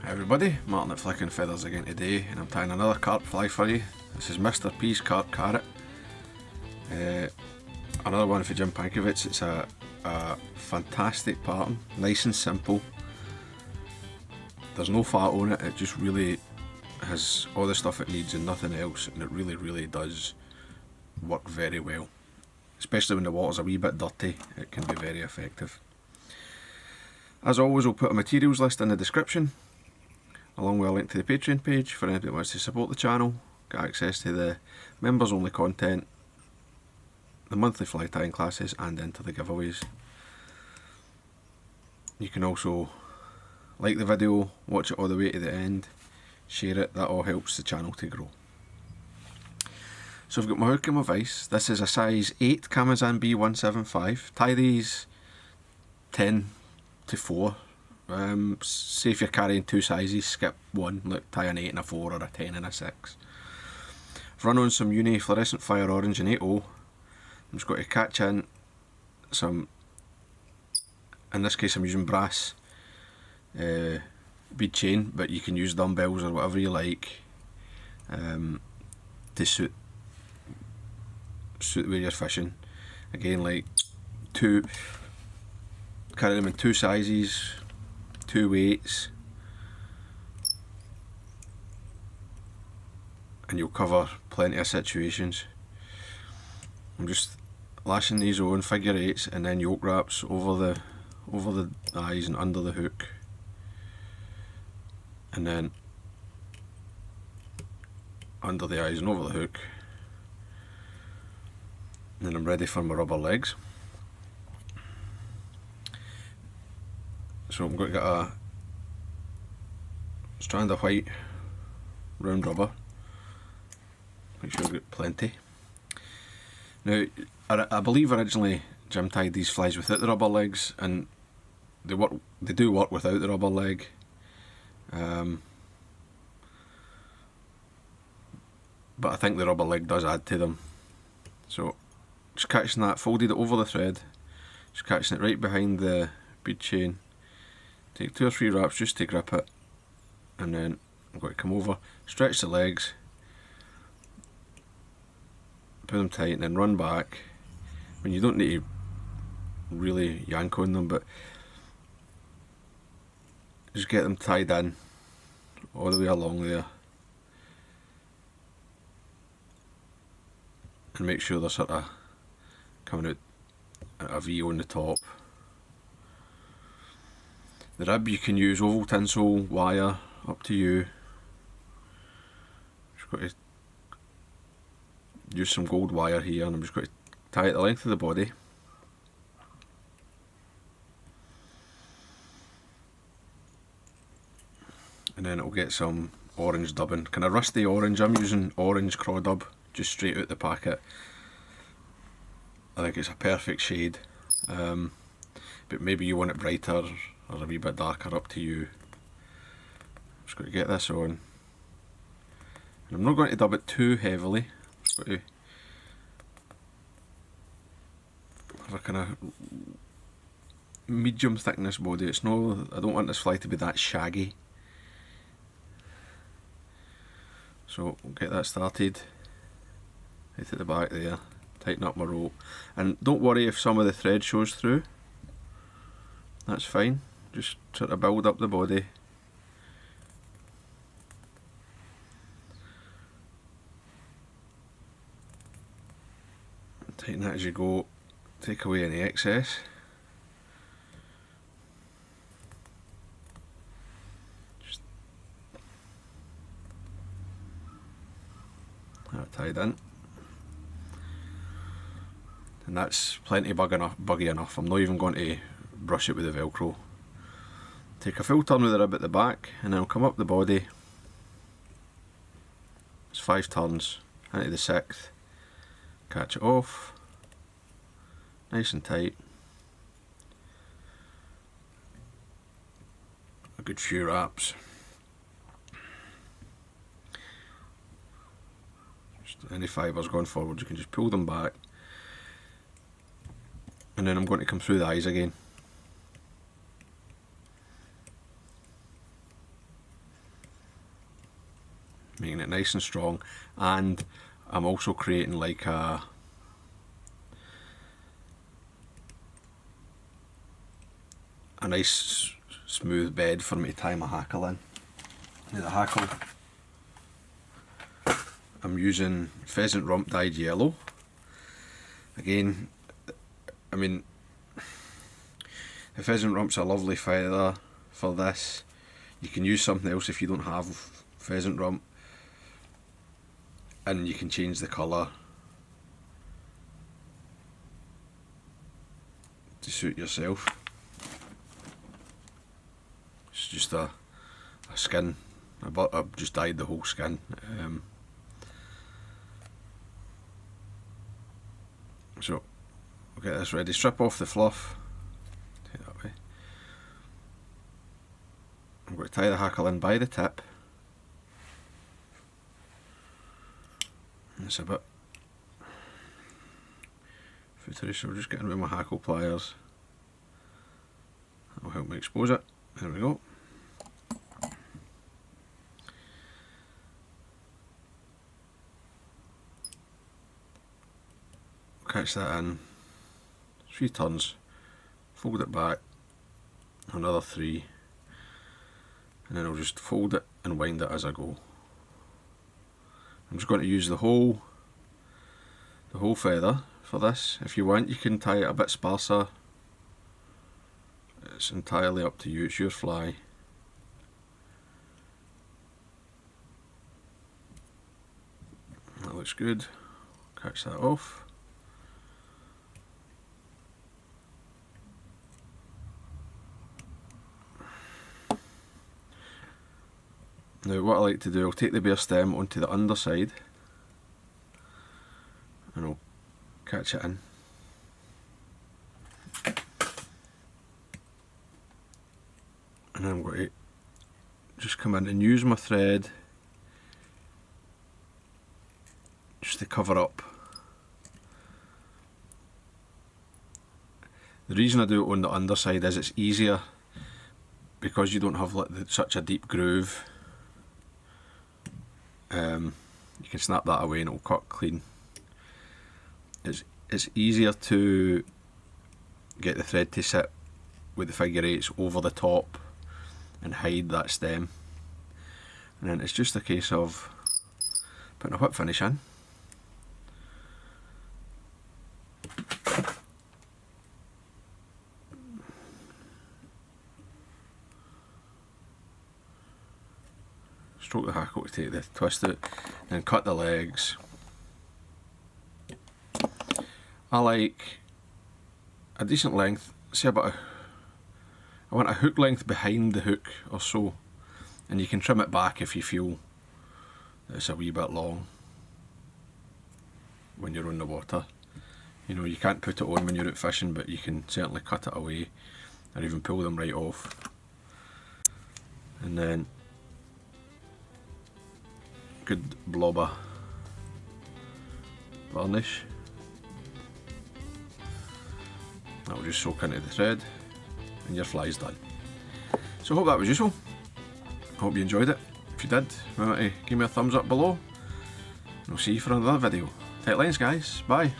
Hi everybody, Martyn at Flicking Feathers again today, and I'm tying another carp fly for you. This is Mr. P's Carp Carrot. Another one for Jim Pankiewicz. It's a fantastic pattern, nice and simple. There's no fat on it, it just really has all the stuff it needs and nothing else, and it really does work very well. Especially when the water's a wee bit dirty, it can be very effective. As always, I'll put a materials list in the description, along with a link to the Patreon page for anybody that wants to support the channel, get access to the members only content, the monthly fly tying classes, and enter the giveaways. You can also like the video, watch it all the way to the end, share it, that all helps the channel to grow. So I've got my hook and my vise. This is a size 8 Kamasan B175. Tie these 10 to 4. Say if you're carrying two sizes, skip one, like tie an 8 and a 4 or a 10 and a 6. I've run on some uni fluorescent fire orange and 8.0. I'm just going to catch in some, in this case I'm using brass bead chain, but you can use dumbbells or whatever you like to suit where you're fishing. Again, like carry them in two sizes, two weights, and you'll cover plenty of situations. I'm just lashing these on figure 8s and then yoke wraps over the eyes and under the hook, and then under the eyes and over the hook, and then I'm ready for my rubber legs. So I'm going to get a strand of white round rubber, make sure I've got plenty. Now I believe originally Jim tied these flies without the rubber legs, and they do work without the rubber leg. But I think the rubber leg does add to them. So just catching that, folded it over the thread, just catching it right behind the bead chain. Take 2 or 3 wraps just to grip it, and then I'm going to come over, stretch the legs, put them tight, and then run back. When you don't need to really yank on them, but just get them tied in all the way along there, and make sure they're sort of coming out at a V on the top. The rib, you can use oval tinsel, wire, up to you. Just got to use some gold wire here, and I'm just going to tie it the length of the body. And then it'll get some orange dubbing, kind of rusty orange. I'm using orange craw dub, just straight out the packet. I think it's a perfect shade, but maybe you want it brighter or a wee bit darker, up to you. Just going to get this on, and I'm not going to dub it too heavily. I'm just going to have a kind of medium thickness body. It's no, I don't want this fly to be that shaggy. So we'll get that started right at the back there, tighten up my rope, and don't worry if some of the thread shows through, that's fine. Just sort of build up the body. Tighten that as you go, take away any excess. Just that tied in. And that's plenty buggy enough. I'm not even going to brush it with the Velcro. Take a full turn with the rib at the back, and then I'll come up the body. It's 5 turns, into the 6th, catch it off, nice and tight. A good few wraps. Just any fibres going forward, you can just pull them back, and then I'm going to come through the eyes again. nice and strong, and I'm also creating like a nice smooth bed for me to tie my hackle in. Now the hackle, I'm using pheasant rump dyed yellow. Again, I mean, the pheasant rump's a lovely feather for this. You can use something else if you don't have pheasant rump, and you can change the colour to suit yourself. It's just a skin. I've just dyed the whole skin. So we'll get this ready. Strip off the fluff. Take that away. I'm going to tie the hackle in by the tip. It's a bit footery, so we're just getting with my hackle pliers. That'll help me expose it. There we go. Catch that in 3 turns, fold it back another 3, and then I'll just fold it and wind it as I go. I'm just going to use the whole feather for this. If you want, you can tie it a bit sparser. It's entirely up to you, it's your fly. That looks good. Catch that off. Now what I like to do, I'll take the bare stem onto the underside and I'll catch it in. And then I'm going to just come in and use my thread just to cover up. The reason I do it on the underside is it's easier because you don't have like such a deep groove. You can snap that away and it'll cut clean. It's easier to get the thread to sit with the figure eights over the top and hide that stem, and then it's just a case of putting a whip finish in. Stroke the hackle to take the twist out, and cut the legs. I like a decent length, say about I want a hook length behind the hook or so, and you can trim it back if you feel that it's a wee bit long when you're on the water. You know, you can't put it on when you're out fishing, but you can certainly cut it away or even pull them right off. And then good blobber varnish. That will just soak into the thread and your fly's done. So I hope that was useful. Hope you enjoyed it. If you did, remember to give me a thumbs up below. And I'll see you for another video. Tight lines, guys. Bye.